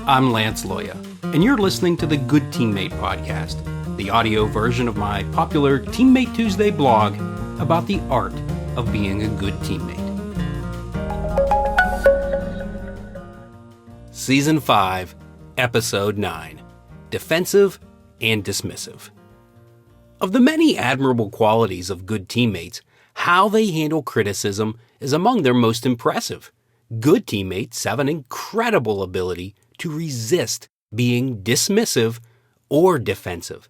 I'm Lance Loya, and you're listening to the Good Teammate Podcast, the audio version of my popular Teammate Tuesday blog about the art of being a good teammate. Season 5, Episode 9, Defensive and Dismissive. Of the many admirable qualities of good teammates, how they handle criticism is among their most impressive. Good teammates have an incredible ability to resist being dismissive or defensive.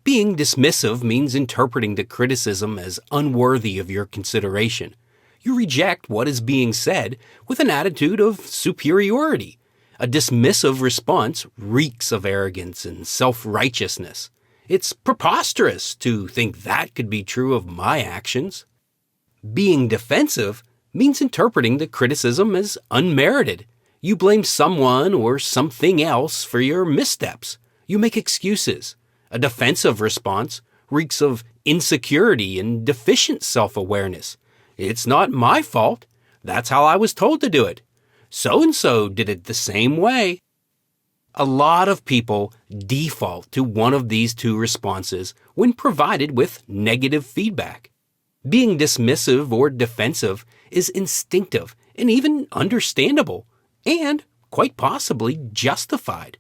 Being dismissive means interpreting the criticism as unworthy of your consideration. You reject what is being said with an attitude of superiority. A dismissive response reeks of arrogance and self-righteousness. It's preposterous to think that could be true of my actions. Being defensive means interpreting the criticism as unmerited. You blame someone or something else for your missteps. You make excuses. A defensive response reeks of insecurity and deficient self-awareness. It's not my fault. That's how I was told to do it. So-and-so did it the same way. A lot of people default to one of these two responses when provided with negative feedback. Being dismissive or defensive is instinctive and even understandable, and quite possibly justified.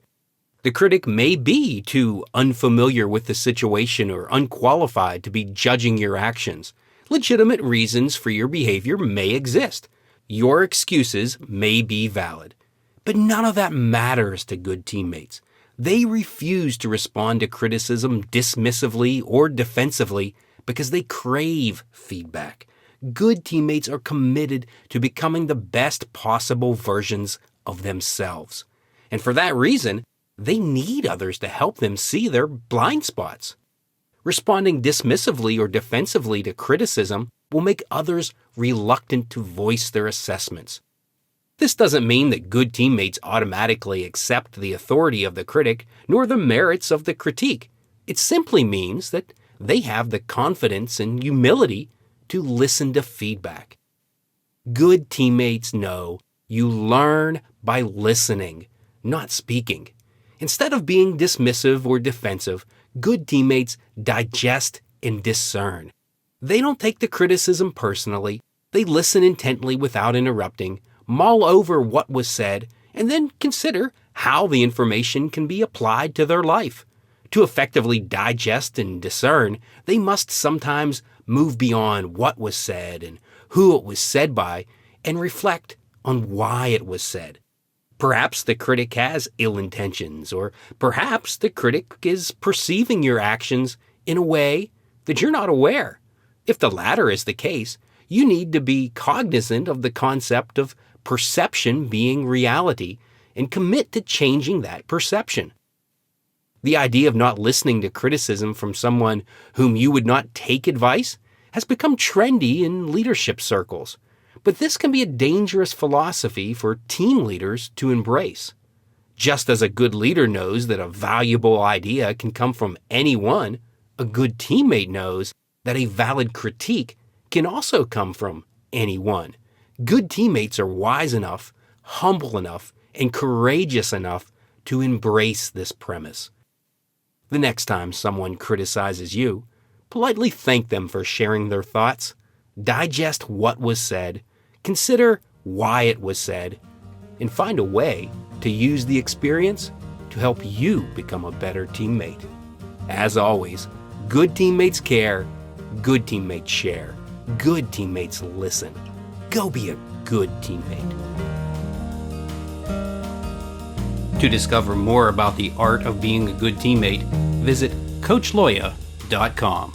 The critic may be too unfamiliar with the situation or unqualified to be judging your actions. Legitimate reasons for your behavior may exist. Your excuses may be valid. But none of that matters to good teammates. They refuse to respond to criticism dismissively or defensively because they crave feedback. Good teammates are committed to becoming the best possible versions of themselves. And for that reason, they need others to help them see their blind spots. Responding dismissively or defensively to criticism will make others reluctant to voice their assessments. This doesn't mean that good teammates automatically accept the authority of the critic nor the merits of the critique. It simply means that they have the confidence and humility to listen to feedback. Good teammates know you learn by listening, not speaking. Instead of being dismissive or defensive, good teammates digest and discern. They don't take the criticism personally. They listen intently without interrupting, mull over what was said, and then consider how the information can be applied to their life. To effectively digest and discern, they must sometimes move beyond what was said and who it was said by, and reflect on why it was said. Perhaps the critic has ill intentions, or perhaps the critic is perceiving your actions in a way that you're not aware. If the latter is the case, you need to be cognizant of the concept of perception being reality and commit to changing that perception. The idea of not listening to criticism from someone whom you would not take advice has become trendy in leadership circles, but this can be a dangerous philosophy for team leaders to embrace. Just as a good leader knows that a valuable idea can come from anyone, a good teammate knows that a valid critique can also come from anyone. Good teammates are wise enough, humble enough, and courageous enough to embrace this premise. The next time someone criticizes you, politely thank them for sharing their thoughts, digest what was said, consider why it was said, and find a way to use the experience to help you become a better teammate. As always, good teammates care, good teammates share, good teammates listen. Go be a good teammate. To discover more about the art of being a good teammate, visit CoachLoya.com.